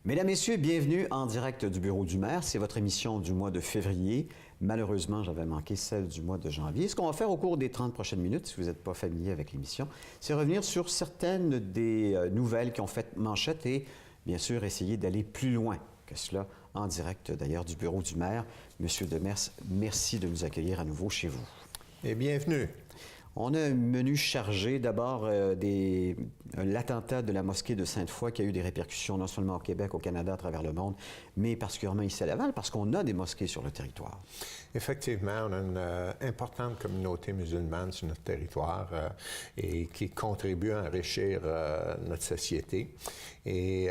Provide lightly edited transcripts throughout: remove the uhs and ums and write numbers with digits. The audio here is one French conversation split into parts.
Mesdames, Messieurs, bienvenue en direct du bureau du maire. C'est votre émission du mois de février. Malheureusement, j'avais manqué celle du mois de janvier. Ce qu'on va faire au cours des 30 prochaines minutes, si vous n'êtes pas familier avec l'émission, c'est revenir sur certaines des nouvelles qui ont fait manchette et, bien sûr, essayer d'aller plus loin que cela en direct, d'ailleurs, du bureau du maire. Monsieur Demers, merci de nous accueillir à nouveau chez vous. Et bienvenue. On a un menu chargé. D'abord, l'attentat de la mosquée de Sainte-Foy qui a eu des répercussions non seulement au Québec, au Canada, à travers le monde, mais particulièrement ici à Laval, parce qu'on a des mosquées sur le territoire. Effectivement, on a une importante communauté musulmane sur notre territoire et qui contribue à enrichir notre société. Et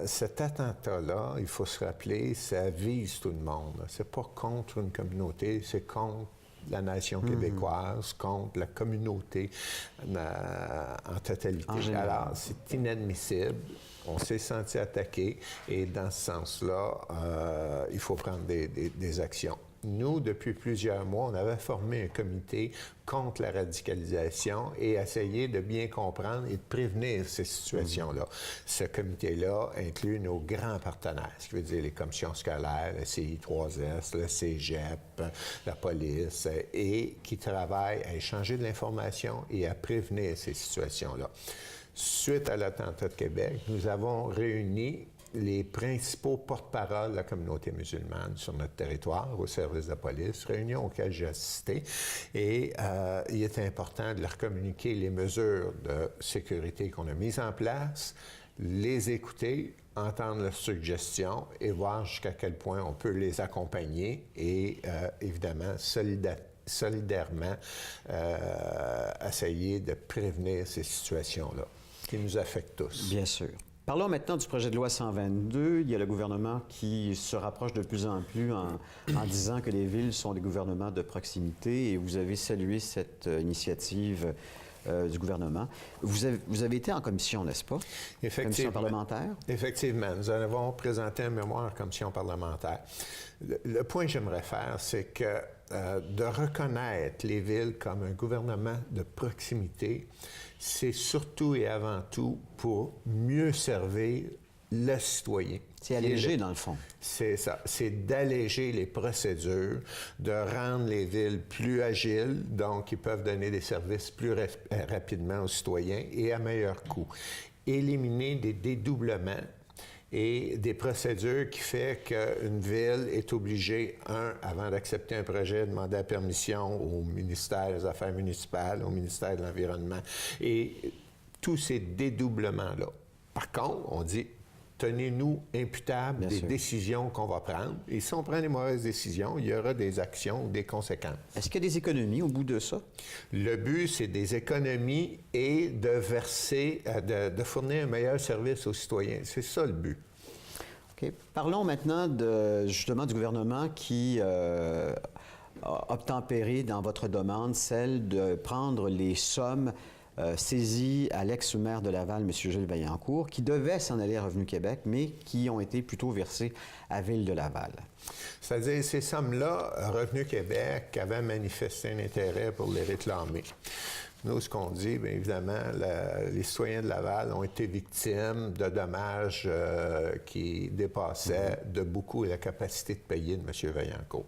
cet attentat-là, il faut se rappeler, ça vise tout le monde. C'est pas contre une communauté, c'est contre la nation québécoise, contre la communauté en totalité. Alors, c'est inadmissible. On s'est senti attaqué et dans ce sens-là, il faut prendre des actions. Nous, depuis plusieurs mois, on avait formé un comité contre la radicalisation et essayé de bien comprendre et de prévenir ces situations-là. Ce comité-là inclut nos grands partenaires, ce qui veut dire les commissions scolaires, le CI3S, le Cégep, la police, et qui travaillent à échanger de l'information et à prévenir ces situations-là. Suite à l'attentat de Québec, nous avons réuni les principaux porte-parole de la communauté musulmane sur notre territoire au service de police, réunion auquel j'ai assisté, et il était important de leur communiquer les mesures de sécurité qu'on a mises en place, les écouter, entendre leurs suggestions et voir jusqu'à quel point on peut les accompagner et évidemment solidairement essayer de prévenir ces situations-là qui nous affectent tous. Bien sûr. Parlons maintenant du projet de loi 122. Il y a le gouvernement qui se rapproche de plus en plus en disant que les villes sont des gouvernements de proximité et vous avez salué cette initiative du gouvernement. Vous avez été en commission, n'est-ce pas? Effectivement. Commission parlementaire? Effectivement. Nous avons présenté un mémoire en commission parlementaire. Le point que j'aimerais faire, c'est que de reconnaître les villes comme un gouvernement de proximité, c'est surtout et avant tout pour mieux servir le citoyen. C'est alléger, dans le fond. C'est ça. C'est d'alléger les procédures, de rendre les villes plus agiles, donc ils peuvent donner des services plus rapidement aux citoyens et à meilleur coût. Éliminer des dédoublements et des procédures qui fait qu'une ville est obligée, avant d'accepter un projet, de demander la permission au ministère des Affaires municipales, au ministère de l'Environnement, et tous ces dédoublements-là. Par contre, on dit, tenez-nous imputables des décisions qu'on va prendre, et si on prend des mauvaises décisions, il y aura des actions, des conséquences. Est-ce qu'il y a des économies au bout de ça? Le but, c'est des économies et de verser, de fournir un meilleur service aux citoyens. C'est ça le but. OK. Parlons maintenant justement du gouvernement qui a obtempéré dans votre demande, celle de prendre les sommes saisies à l'ex-maire de Laval, M. Gilles Vaillancourt, qui devaient s'en aller à Revenu Québec, mais qui ont été plutôt versées à Ville de Laval. C'est-à-dire, ces sommes-là, Revenu Québec avait manifesté un intérêt pour les réclamer. Nous, ce qu'on dit, bien évidemment, les citoyens de Laval ont été victimes de dommages qui dépassaient de beaucoup la capacité de payer de M. Vaillancourt.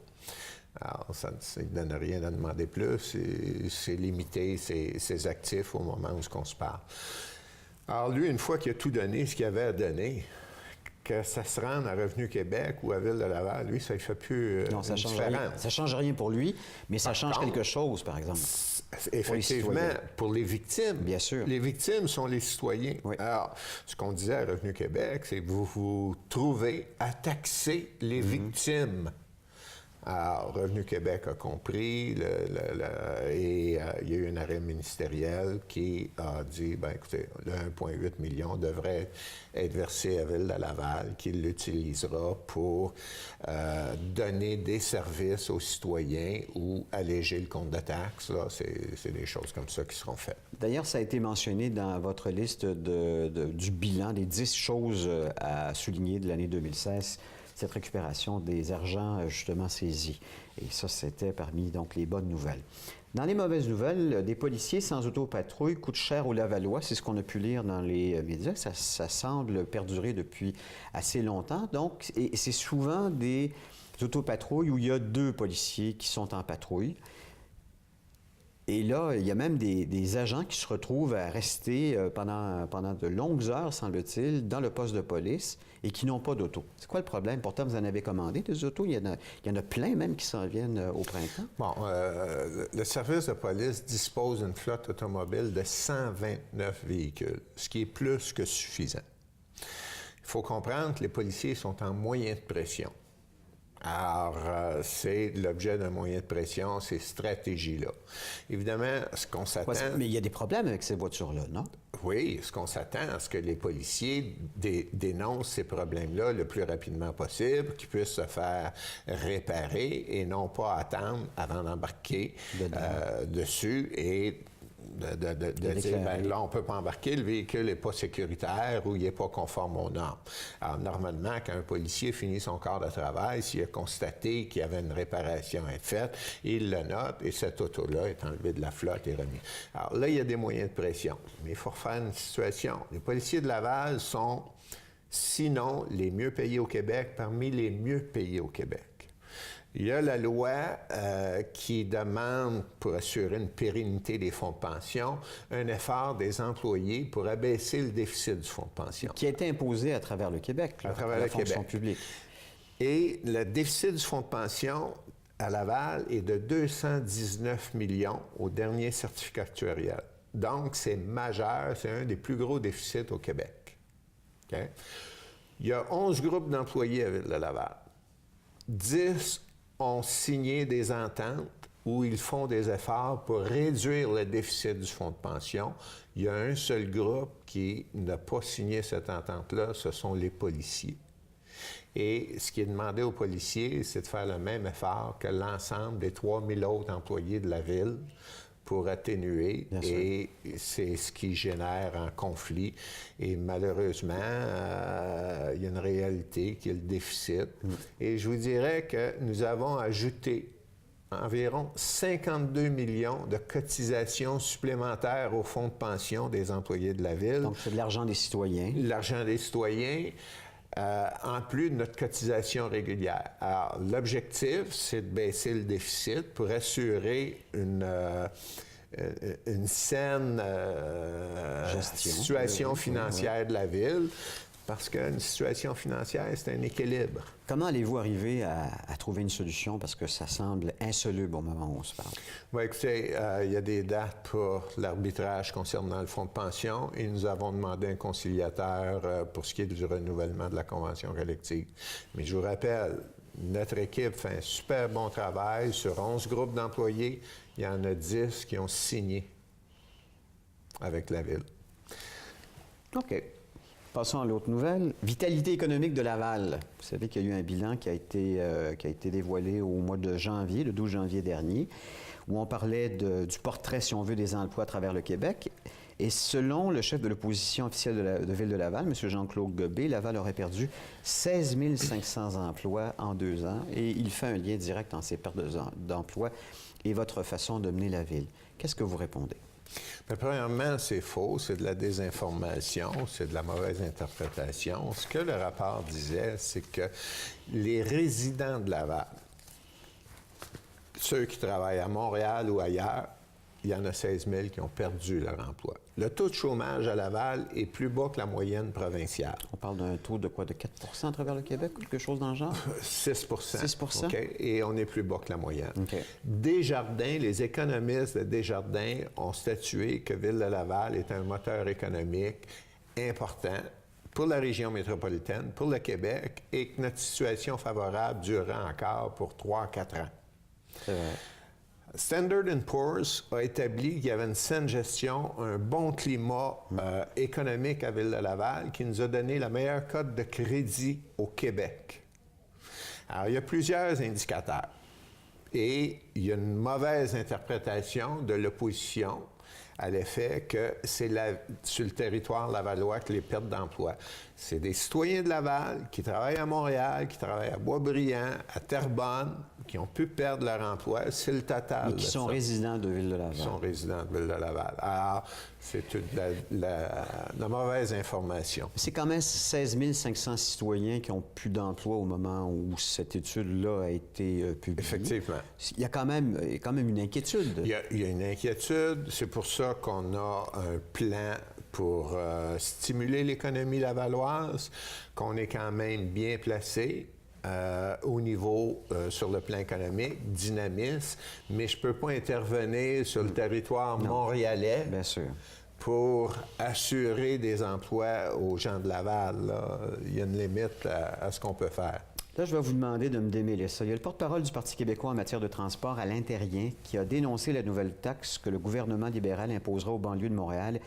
Alors, ça ne donne rien à demander plus. C'est limiter ses actifs au moment où on se parle. Alors, lui, une fois qu'il a tout donné, ce qu'il avait à donner, que ça se rende à Revenu Québec ou à Ville de Laval, lui, ça ne fait plus non, ça change rien. Ça change rien pour lui, mais ça change quelque chose, par exemple. Effectivement, pour les victimes. Bien sûr. Les victimes sont les citoyens. Oui. Alors, ce qu'on disait à Revenu Québec, c'est que vous vous trouvez à taxer les victimes. Alors, Revenu Québec a compris et il y a eu un arrêt ministériel qui a dit, bien écoutez, le 1,8 million devrait être versé à Ville de Laval, qui l'utilisera pour donner des services aux citoyens ou alléger le compte de taxes. Là, c'est des choses comme ça qui seront faites. D'ailleurs, ça a été mentionné dans votre liste du bilan des 10 choses à souligner de l'année 2016 cette récupération des argents justement saisis. Et ça, c'était parmi donc les bonnes nouvelles. Dans les mauvaises nouvelles, des policiers sans autopatrouille coûtent cher aux Lavallois. C'est ce qu'on a pu lire dans les médias. Ça semble perdurer depuis assez longtemps. Donc, et c'est souvent des autopatrouilles où il y a 2 policiers qui sont en patrouille. Et là, il y a même des agents qui se retrouvent à rester pendant de longues heures, semble-t-il, dans le poste de police et qui n'ont pas d'auto. C'est quoi le problème? Pourtant, vous en avez commandé des autos. Il y en a plein même qui s'en viennent au printemps. Bon, le service de police dispose d'une flotte automobile de 129 véhicules, ce qui est plus que suffisant. Il faut comprendre que les policiers sont en moyen de pression. Alors, c'est l'objet d'un moyen de pression, ces stratégies-là. Évidemment, ce qu'on s'attend... Ouais, mais il y a des problèmes avec ces voitures-là, non? Oui, ce qu'on s'attend à ce que les policiers dénoncent ces problèmes-là le plus rapidement possible, qu'ils puissent se faire réparer et non pas attendre avant d'embarquer dessus et de dire, ben là, on ne peut pas embarquer, le véhicule n'est pas sécuritaire ou il n'est pas conforme aux normes. Alors, normalement, quand un policier finit son quart de travail, s'il a constaté qu'il y avait une réparation à être faite, il le note et cette auto-là est enlevée de la flotte et remise. Alors là, il y a des moyens de pression, mais il faut refaire une situation. Les policiers de Laval sont, sinon, les mieux payés au Québec, parmi les mieux payés au Québec. Il y a la loi qui demande, pour assurer une pérennité des fonds de pension, un effort des employés pour abaisser le déficit du fonds de pension. Qui a été imposé à travers le Québec, à travers le fonction Québec. publique. Et le déficit du fonds de pension à Laval est de 219 millions au dernier certificat actuariel. Donc, c'est majeur, c'est un des plus gros déficits au Québec. Okay? Il y a 11 groupes d'employés à Ville de Laval. 10 ont signé des ententes où ils font des efforts pour réduire le déficit du fonds de pension. Il y a un seul groupe qui n'a pas signé cette entente-là, ce sont les policiers. Et ce qui est demandé aux policiers, c'est de faire le même effort que l'ensemble des 3000 autres employés de la ville pour atténuer, et c'est ce qui génère un conflit. Et malheureusement, il y a une réalité qui est le déficit. Et je vous dirais que nous avons ajouté environ 52 millions de cotisations supplémentaires au fonds de pension des employés de la ville. Donc, c'est de l'argent des citoyens. L'argent des citoyens. En plus de notre cotisation régulière. Alors, l'objectif, c'est de baisser le déficit pour assurer une saine situation financière de la ville, parce qu'une situation financière, c'est un équilibre. Comment allez-vous arriver à trouver une solution? Parce que ça semble insoluble au moment où on se parle. Oui, écoutez, il y a des dates pour l'arbitrage concernant le fonds de pension et nous avons demandé un conciliateur pour ce qui est du renouvellement de la convention collective. Mais je vous rappelle, notre équipe fait un super bon travail. Sur 11 groupes d'employés, il y en a 10 qui ont signé avec la Ville. OK. Passons à l'autre nouvelle. Vitalité économique de Laval. Vous savez qu'il y a eu un bilan qui a été dévoilé au mois de janvier, le 12 janvier dernier, où on parlait du portrait, si on veut, des emplois à travers le Québec. Et selon le chef de l'opposition officielle de Ville de Laval, M. Jean-Claude Gobé, Laval aurait perdu 16 500 emplois en 2 ans. Et il fait un lien direct entre ces pertes d'emplois et votre façon de mener la ville. Qu'est-ce que vous répondez? Bien, premièrement, c'est faux, c'est de la désinformation, c'est de la mauvaise interprétation. Ce que le rapport disait, c'est que les résidents de Laval, ceux qui travaillent à Montréal ou ailleurs, il y en a 16 000 qui ont perdu leur emploi. Le taux de chômage à Laval est plus bas que la moyenne provinciale. On parle d'un taux de quoi? De 4 à travers le Québec ou quelque chose dans le genre? 6 6 okay? Et on est plus bas que la moyenne. Okay. Desjardins, les économistes de Desjardins ont statué que Ville de Laval est un moteur économique important pour la région métropolitaine, pour le Québec, et que notre situation favorable durera encore pour 3-4 ans. C'est vrai. Standard & Poor's a établi qu'il y avait une saine gestion, un bon climat économique à Ville de Laval qui nous a donné la meilleure cote de crédit au Québec. Alors, il y a plusieurs indicateurs et il y a une mauvaise interprétation de l'opposition à l'effet que c'est sur le territoire lavallois que les pertes d'emploi. C'est des citoyens de Laval qui travaillent à Montréal, qui travaillent à Boisbriand, à Terrebonne, qui ont pu perdre leur emploi. C'est le total. Mais qui sont résidents de Ville-de-Laval. Qui sont résidents de Ville-de-Laval. Alors, c'est toute la mauvaise information. C'est quand même 16 500 citoyens qui ont plus d'emploi au moment où cette étude-là a été publiée. Effectivement. Il y a quand même une inquiétude. Il y a une inquiétude. C'est pour ça qu'on a un plan pour stimuler l'économie lavalloise, qu'on est quand même bien placé au niveau, sur le plan économique, dynamisme, mais je ne peux pas intervenir sur le territoire montréalais. Bien sûr. Pour assurer des emplois aux gens de Laval. Là. Il y a une limite à ce qu'on peut faire. Là, je vais vous demander de me démêler ça. Il y a le porte-parole du Parti québécois en matière de transport, Alain Terrien, qui a dénoncé la nouvelle taxe que le gouvernement libéral imposera aux banlieues de Montréal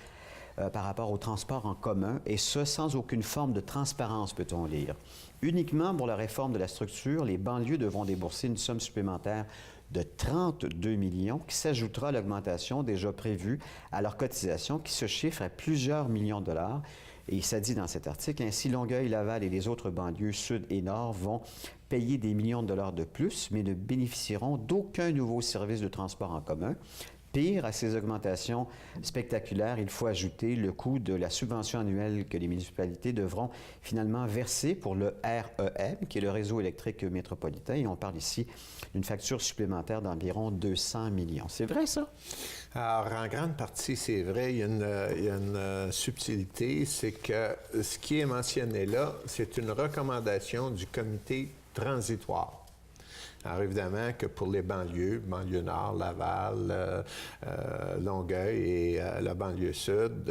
par rapport au transport en commun, et ce, sans aucune forme de transparence, peut-on lire. Uniquement pour la réforme de la structure, les banlieues devront débourser une somme supplémentaire de 32 millions qui s'ajoutera à l'augmentation déjà prévue à leur cotisation qui se chiffre à plusieurs millions de dollars. Et ça dit dans cet article, ainsi Longueuil, Laval et les autres banlieues sud et nord vont payer des millions de dollars de plus, mais ne bénéficieront d'aucun nouveau service de transport en commun. Pire, à ces augmentations spectaculaires, il faut ajouter le coût de la subvention annuelle que les municipalités devront finalement verser pour le REM, qui est le réseau électrique métropolitain. Et on parle ici d'une facture supplémentaire d'environ 200 millions. C'est vrai, ça? Alors, en grande partie, c'est vrai. Il y a une subtilité, c'est que ce qui est mentionné là, c'est une recommandation du comité transitoire. Alors, évidemment que pour les banlieues nord, Laval, Longueuil et la banlieue sud,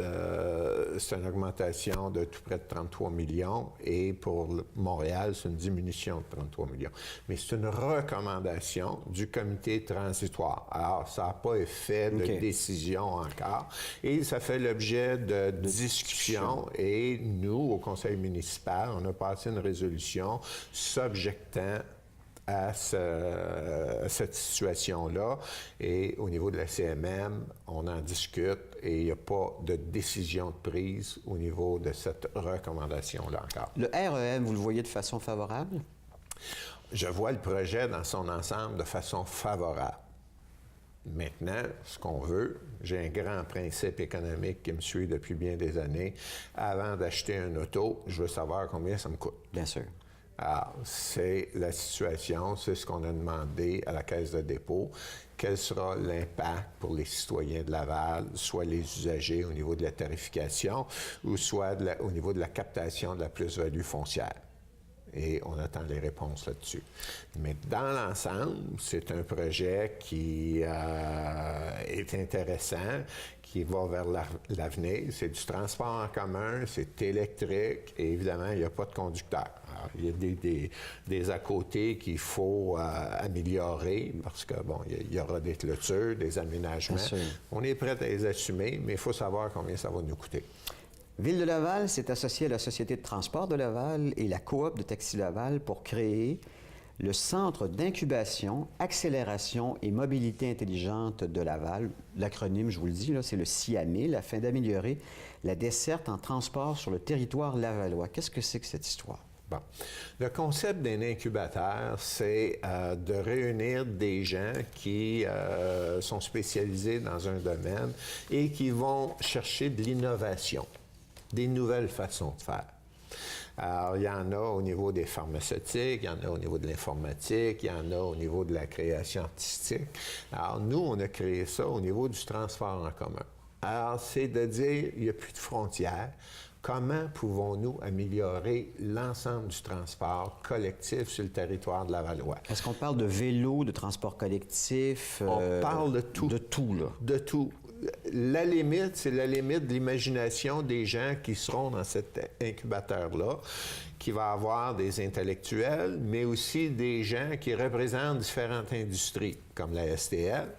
c'est une augmentation de tout près de 33 millions. Et pour Montréal, c'est une diminution de 33 millions. Mais c'est une recommandation du comité transitoire. Alors, ça n'a pas effet de décision encore. Et ça fait l'objet de discussions. Et nous, au conseil municipal, on a passé une résolution s'objectant à cette situation-là. Et au niveau de la CMM, on en discute et il n'y a pas de décision de prise au niveau de cette recommandation-là encore. Le REM, vous le voyez de façon favorable? Je vois le projet dans son ensemble de façon favorable. Maintenant, ce qu'on veut, j'ai un grand principe économique qui me suit depuis bien des années. Avant d'acheter un auto, je veux savoir combien ça me coûte. Bien sûr. Alors, c'est la situation, c'est ce qu'on a demandé à la Caisse de dépôt. Quel sera l'impact pour les citoyens de Laval, soit les usagers au niveau de la tarification ou soit au niveau de la captation de la plus-value foncière? Et on attend les réponses là-dessus. Mais dans l'ensemble, c'est un projet qui est intéressant, qui va vers l'avenir. C'est du transport en commun, c'est électrique et évidemment, il n'y a pas de conducteur. Alors, il y a des à-côtés qu'il faut améliorer parce que, bon, il y aura des clôtures, des aménagements. On est prêt à les assumer, mais il faut savoir combien ça va nous coûter. Ville de Laval s'est associée à la Société de transport de Laval et la Coop de Taxi Laval pour créer le Centre d'incubation, accélération et mobilité intelligente de Laval. L'acronyme, je vous le dis, là, c'est le CIAMIL, afin d'améliorer la desserte en transport sur le territoire lavallois. Qu'est-ce que c'est que cette histoire? Bon. Le concept d'un incubateur, c'est de réunir des gens qui sont spécialisés dans un domaine et qui vont chercher de l'innovation, des nouvelles façons de faire. Alors, il y en a au niveau des pharmaceutiques, il y en a au niveau de l'informatique, il y en a au niveau de la création artistique. Alors, nous, on a créé ça au niveau du transport en commun. Alors, c'est de dire, il n'y a plus de frontières. Comment pouvons-nous améliorer l'ensemble du transport collectif sur le territoire de Lavallois? Est-ce qu'on parle de vélo, de transport collectif? On parle de tout. De tout, là. De tout. La limite, c'est la limite de l'imagination des gens qui seront dans cet incubateur-là, qui va avoir des intellectuels, mais aussi des gens qui représentent différentes industries, comme la STL,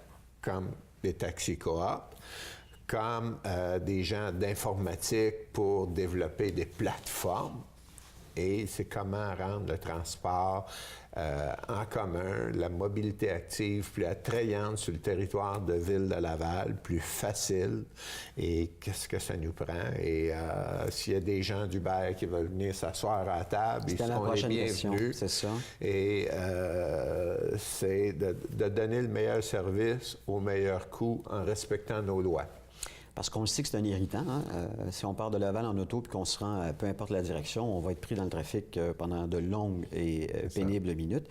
comme les taxis coop, comme des gens d'informatique pour développer des plateformes et c'est comment rendre le transport en commun, la mobilité active plus attrayante sur le territoire de Ville de Laval, plus facile. Et qu'est-ce que ça nous prend? Et s'il y a des gens d'Uber qui veulent venir s'asseoir à la table, ils seront les bienvenus. C'est ça. Et c'est de donner le meilleur service au meilleur coût en respectant nos lois. Parce qu'on sait que c'est un irritant. Hein? Si on part de Laval en auto puis qu'on se rend, peu importe la direction, on va être pris dans le trafic pendant de longues et pénibles minutes.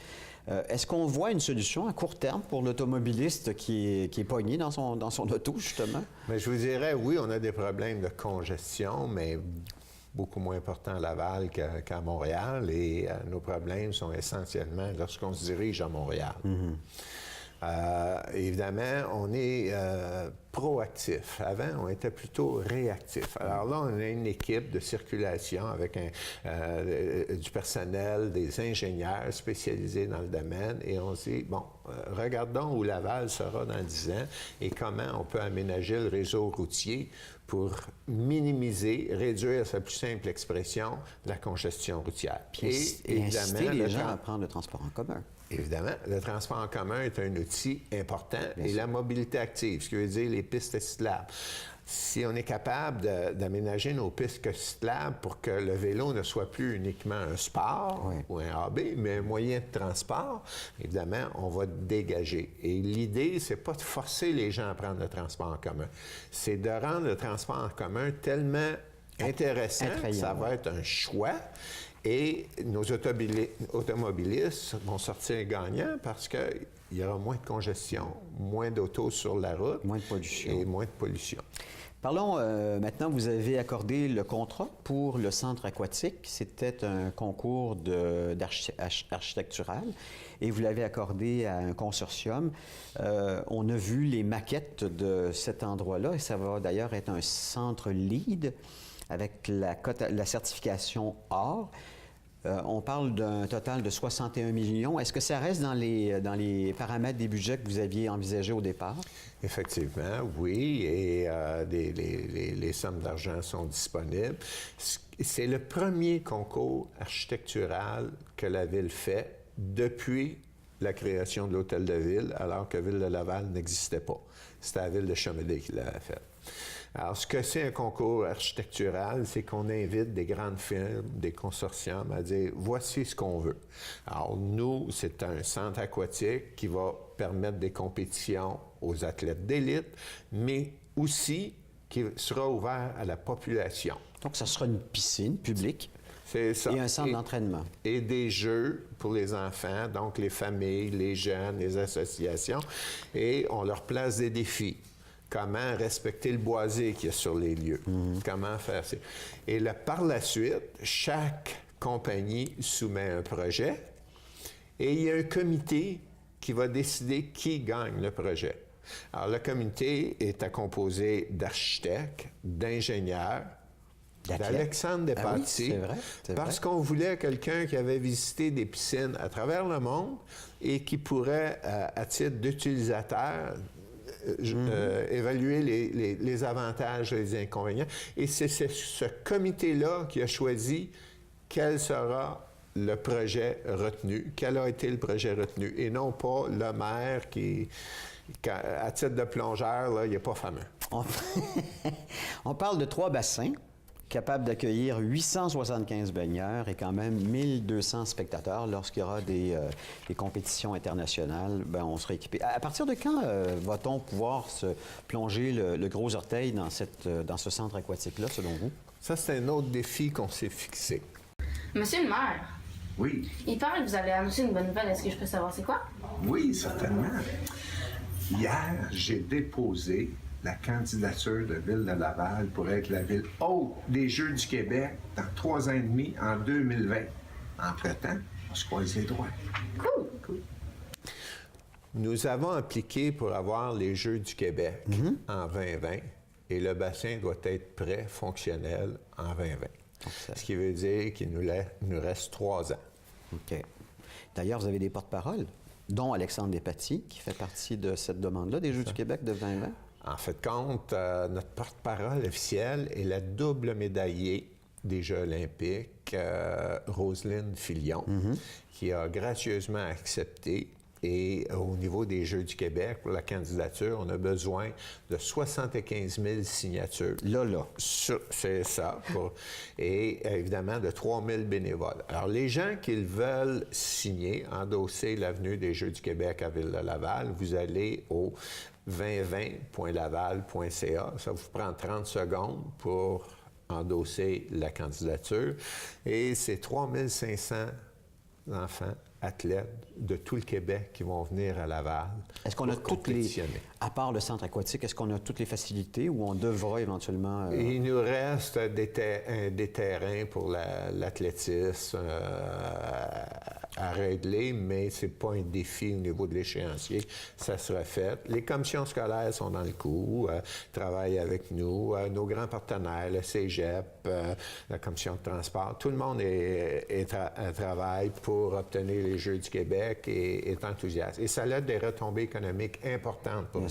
Est-ce qu'on voit une solution à court terme pour l'automobiliste qui est pogné dans son auto, justement? Mais je vous dirais, oui, on a des problèmes de congestion, mais beaucoup moins importants à Laval qu'à Montréal. Et nos problèmes sont essentiellement lorsqu'on se dirige à Montréal. Mm-hmm. Évidemment, on est proactif. Avant, on était plutôt réactif. Alors là, on a une équipe de circulation avec du personnel, des ingénieurs spécialisés dans le domaine, et on se dit, bon, regardons où Laval sera dans 10 ans et comment on peut aménager le réseau routier pour minimiser, réduire sa plus simple expression, la congestion routière. Et inciter les gens à prendre le transport en commun. Évidemment, le transport en commun est un outil important et la mobilité active, ce qui veut dire les pistes cyclables. Si on est capable d'aménager nos pistes cyclables pour que le vélo ne soit plus uniquement un sport ou un hobby, mais un moyen de transport, évidemment, on va dégager. Et l'idée, c'est pas de forcer les gens à prendre le transport en commun, c'est de rendre le transport en commun tellement intéressant que ça va être un choix. Et nos automobilistes vont sortir gagnants parce qu'il y aura moins de congestion, moins d'autos sur la route. Moins de pollution. Et moins de pollution. Parlons maintenant, vous avez accordé le contrat pour le centre aquatique. C'était un concours architectural et vous l'avez accordé à un consortium. On a vu les maquettes de cet endroit-là et ça va d'ailleurs être un centre LEED avec la certification or. On parle d'un total de 61 millions. Est-ce que ça reste dans les paramètres des budgets que vous aviez envisagés au départ? Effectivement, oui, et les sommes d'argent sont disponibles. C'est le premier concours architectural que la Ville fait depuis la création de l'Hôtel de Ville, alors que Ville de Laval n'existait pas. C'était la Ville de Chamédé qui l'avait fait. Alors, ce que c'est un concours architectural, c'est qu'on invite des grandes firmes, des consortiums à dire « voici ce qu'on veut ». Alors, nous, c'est un centre aquatique qui va permettre des compétitions aux athlètes d'élite, mais aussi qui sera ouvert à la population. Donc, ça sera une piscine publique. C'est ça. Et un centre d'entraînement. Et des jeux pour les enfants, donc les familles, les jeunes, les associations. Et on leur place des défis. Comment respecter le boisé qu'il y a sur les lieux. Comment faire ça. Et là, par la suite, chaque compagnie soumet un projet et il y a un comité qui va décider qui gagne le projet. Alors, le comité est composé d'architectes, d'ingénieurs, d'Alexandre Despatie, parce qu'on voulait quelqu'un qui avait visité des piscines à travers le monde et qui pourrait, à titre d'utilisateur, évaluer les avantages et les inconvénients. Et c'est ce comité-là qui a choisi quel sera le projet retenu, quel a été le projet retenu, et non pas le maire qui, à titre de plongeur, là, il n'est pas fameux. On parle de 3 bassins capables d'accueillir 875 baigneurs et quand même 1200 spectateurs. Lorsqu'il y aura des compétitions internationales, ben, on sera équipé. À partir de quand va-t-on pouvoir se plonger le gros orteil dans ce centre aquatique-là, selon vous? Ça, c'est un autre défi qu'on s'est fixé. Monsieur le maire. Oui. Il paraît que vous allez annoncer une bonne nouvelle. Est-ce que je peux savoir c'est quoi? Oui, certainement. Hier, j'ai déposé la candidature de Ville de Laval pour être la ville hôte des Jeux du Québec dans 3 ans et demi, en 2020. Entre-temps, on se croise les doigts. Cool. Nous avons appliqué pour avoir les Jeux du Québec en 2020 et le bassin doit être prêt, fonctionnel en 2020. Ce qui veut dire qu'il nous reste 3 ans. OK. D'ailleurs, vous avez des porte-paroles, dont Alexandre Despatie, qui fait partie de cette demande-là des Jeux du Québec de 2020. En fait, compte, notre porte-parole officielle est la double médaillée des Jeux olympiques, Roselyne Filion, qui a gracieusement accepté. Et au niveau des Jeux du Québec, pour la candidature, on a besoin de 75 000 signatures. Là. C'est ça. Et évidemment, de 3 000 bénévoles. Alors, les gens qui veulent signer, endosser l'avenue des Jeux du Québec à Ville-de-Laval, vous allez au 2020.laval.ca. Ça vous prend 30 secondes pour endosser la candidature. Et c'est 3 500 enfants, athlètes de tout le Québec qui vont venir à Laval. Est-ce qu'on a toutes les... À part le centre aquatique, est-ce qu'on a toutes les facilités ou on devra éventuellement... Il nous reste des terrains pour l'athlétisme à régler, mais c'est pas un défi au niveau de l'échéancier. Ça sera fait. Les commissions scolaires sont dans le coup, travaillent avec nous, nos grands partenaires, le Cégep, la commission de transport. Tout le monde travaille pour obtenir les Jeux du Québec et est enthousiaste. Et ça a des retombées économiques importantes pour nous.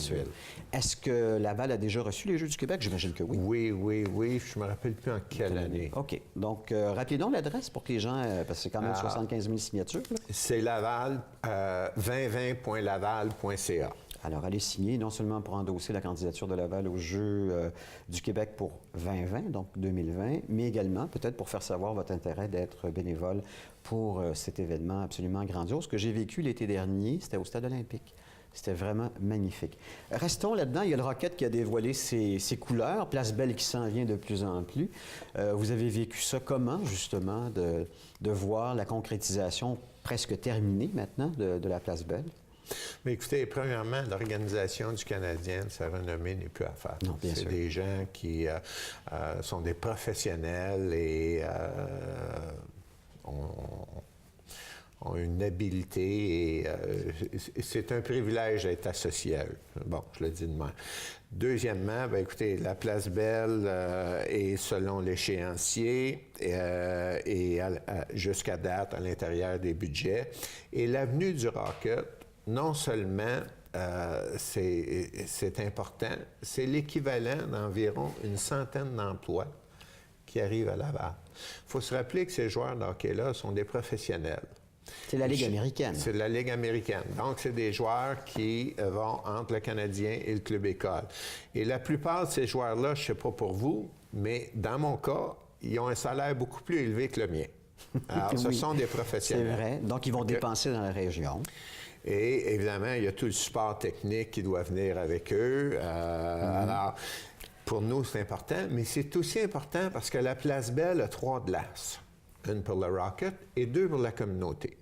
Est-ce que Laval a déjà reçu les Jeux du Québec? J'imagine que oui. Oui. Je me rappelle plus en quelle année. OK. Donc, rappelez donc l'adresse pour que les gens... parce que c'est quand même 75 000 signatures. Là. C'est Laval, 2020.laval.ca. Alors, allez signer, non seulement pour endosser la candidature de Laval aux Jeux du Québec pour 2020, donc 2020, mais également peut-être pour faire savoir votre intérêt d'être bénévole pour cet événement absolument grandiose que j'ai vécu l'été dernier. C'était au Stade olympique. C'était vraiment magnifique. Restons là-dedans. Il y a le Rocket qui a dévoilé ses couleurs. Place Belle qui s'en vient de plus en plus. Vous avez vécu ça comment, justement, de voir la concrétisation presque terminée maintenant de la Place Belle? Mais écoutez, premièrement, l'organisation du Canadien, sa renommée n'est plus à faire. Non, bien sûr. C'est des gens qui sont des professionnels et ont une habileté et c'est un privilège d'être associé à eux. Bon, je le dis de même. Deuxièmement, bien, écoutez, la Place Belle est selon l'échéancier et jusqu'à date à l'intérieur des budgets. Et l'avenue du Rocket, non seulement c'est important, c'est l'équivalent d'environ une centaine d'emplois qui arrivent à Laval. Il faut se rappeler que ces joueurs de hockey-là sont des professionnels. C'est la Ligue américaine. C'est de la Ligue américaine. Donc, c'est des joueurs qui vont entre le Canadien et le club école. Et la plupart de ces joueurs-là, je ne sais pas pour vous, mais dans mon cas, ils ont un salaire beaucoup plus élevé que le mien. Alors, oui, ce sont des professionnels. C'est vrai. Donc, ils vont dépenser dans la région. Et évidemment, il y a tout le support technique qui doit venir avec eux. Alors, pour nous, c'est important, mais c'est aussi important parce que la Place Belle a 3 glaces. Une pour le Rocket et 2 pour la communauté.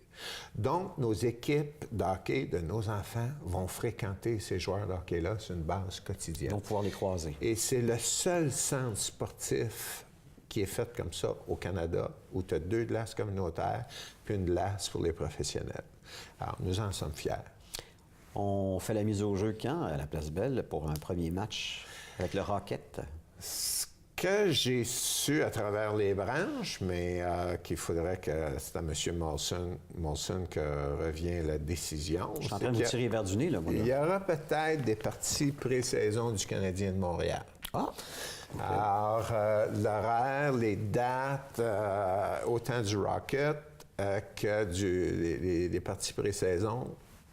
Donc, nos équipes de hockey de nos enfants vont fréquenter ces joueurs de hockey-là sur une base quotidienne. Ils vont pouvoir les croiser. Et c'est le seul centre sportif qui est fait comme ça au Canada, où tu as 2 glaces communautaires puis une glace pour les professionnels. Alors, nous en sommes fiers. On fait la mise au jeu quand, à la Place Belle, pour un premier match avec le Rocket? Ce que j'ai su à travers les branches, mais qu'il faudrait que c'est à M. Molson que revient la décision. Je suis en train de me tirer vers du nez, là, moi. Il y aura peut-être des parties pré-saison du Canadien de Montréal. Ah! Okay. Alors, l'horaire, les dates, autant du Rocket que des parties pré-saison,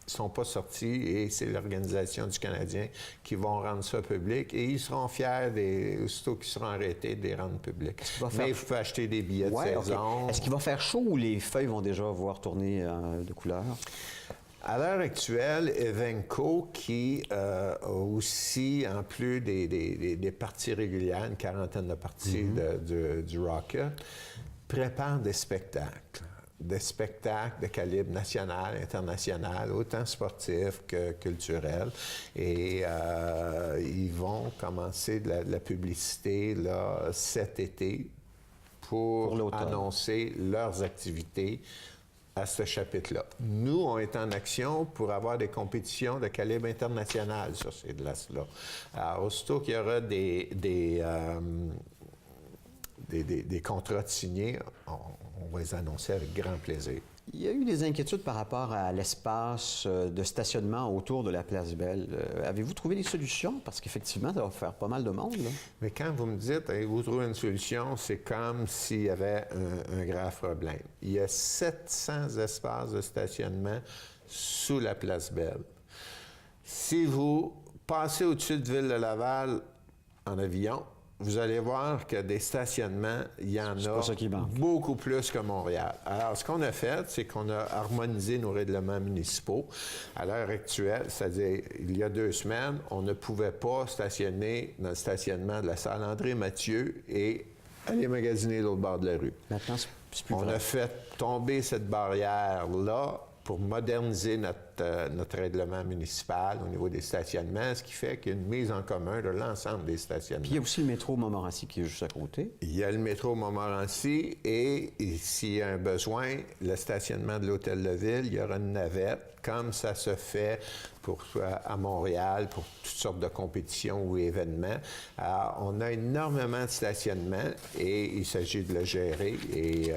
ne sont pas sortis et c'est l'organisation du Canadien qui vont rendre ça public et ils seront fiers, aussitôt qu'ils seront arrêtés, de les rendre publics. Mais il faut acheter des billets de saison. Okay. Est-ce qu'il va faire chaud ou les feuilles vont déjà voir tourner de couleur? À l'heure actuelle, Evenco, qui a aussi, en plus des parties régulières, une quarantaine de parties du Rocket, prépare des spectacles de calibre national, international, autant sportif que culturel. Et ils vont commencer de la publicité là, cet été pour annoncer leurs activités à ce chapitre-là. Nous, on est en action pour avoir des compétitions de calibre international sur ces glaces-là. Alors, aussitôt qu'il y aura des contrats de signés, on va les annoncer avec grand plaisir. Il y a eu des inquiétudes par rapport à l'espace de stationnement autour de la place Belle. Avez-vous trouvé des solutions? Parce qu'effectivement, ça va faire pas mal de monde, là. Mais quand vous me dites, avez-vous trouvé une solution, c'est comme s'il y avait un grave problème. Il y a 700 espaces de stationnement sous la place Belle. Si vous passez au-dessus de Ville de Laval en avion, vous allez voir que des stationnements, il y en a beaucoup plus que Montréal. Alors, ce qu'on a fait, c'est qu'on a harmonisé nos règlements municipaux. À l'heure actuelle, c'est-à-dire il y a 2 semaines, on ne pouvait pas stationner dans le stationnement de la salle André-Mathieu et aller magasiner de l'autre bord de la rue. Maintenant, c'est plus On vrai. a fait tomber cette barrière-là pour moderniser notre règlement municipal au niveau des stationnements, ce qui fait qu'il y a une mise en commun de l'ensemble des stationnements. Puis il y a aussi le métro Montmorency qui est juste à côté. Il y a le métro Montmorency et s'il y a un besoin, le stationnement de l'Hôtel de Ville, il y aura une navette, comme ça se fait à Montréal pour toutes sortes de compétitions ou événements. Alors, on a énormément de stationnement et il s'agit de le gérer. Et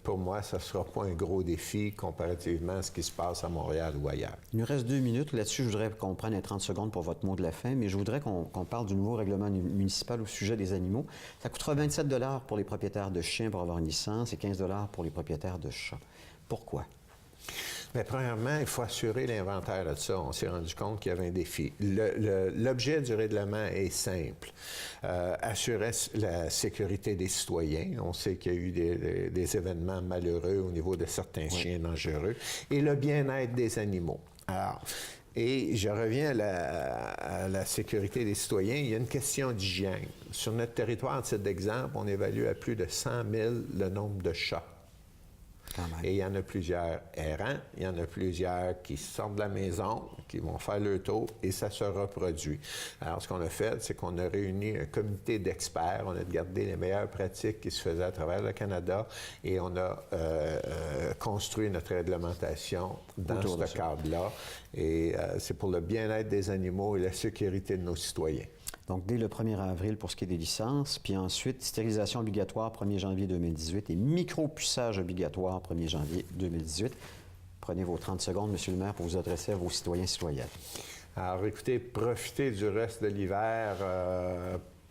pour moi, ça ne sera pas un gros défi comparativement à ce qui se passe à Montréal ou ailleurs. Il nous reste 2 minutes. Là-dessus, je voudrais qu'on prenne 30 secondes pour votre mot de la fin, mais je voudrais qu'on parle du nouveau règlement municipal au sujet des animaux. Ça coûtera 27 $ pour les propriétaires de chiens pour avoir une licence et 15 $ pour les propriétaires de chats. Pourquoi? Mais premièrement, il faut assurer l'inventaire de ça. On s'est rendu compte qu'il y avait un défi. L'objet du règlement est simple. Assurer la sécurité des citoyens. On sait qu'il y a eu des événements malheureux au niveau de certains chiens dangereux. Et le bien-être des animaux. Alors, et je reviens à la sécurité des citoyens. Il y a une question d'hygiène. Sur notre territoire, à titre d'exemple, on évalue à plus de 100 000 le nombre de chats. Et il y en a plusieurs errants, il y en a plusieurs qui sortent de la maison, qui vont faire le tour et ça se reproduit. Alors, ce qu'on a fait, c'est qu'on a réuni un comité d'experts, on a regardé les meilleures pratiques qui se faisaient à travers le Canada et on a construit notre réglementation dans ce cadre-là. Et c'est pour le bien-être des animaux et la sécurité de nos citoyens. Donc, dès le 1er avril pour ce qui est des licences, puis ensuite, stérilisation obligatoire 1er janvier 2018 et micro-puçage obligatoire 1er janvier 2018. Prenez vos 30 secondes, Monsieur le maire, pour vous adresser à vos citoyens et citoyennes. Alors, écoutez, profitez du reste de l'hiver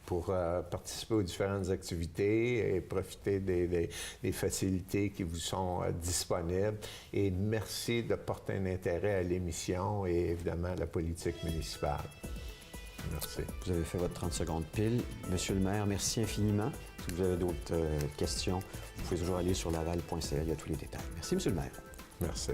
pour participer aux différentes activités et profiter des facilités qui vous sont disponibles. Et merci de porter un intérêt à l'émission et évidemment à la politique municipale. Merci. Vous avez fait votre 30 secondes pile. Monsieur le maire, merci infiniment. Si vous avez d'autres questions, vous pouvez toujours aller sur laval.ca. Il y a tous les détails. Merci, Monsieur le maire. Merci.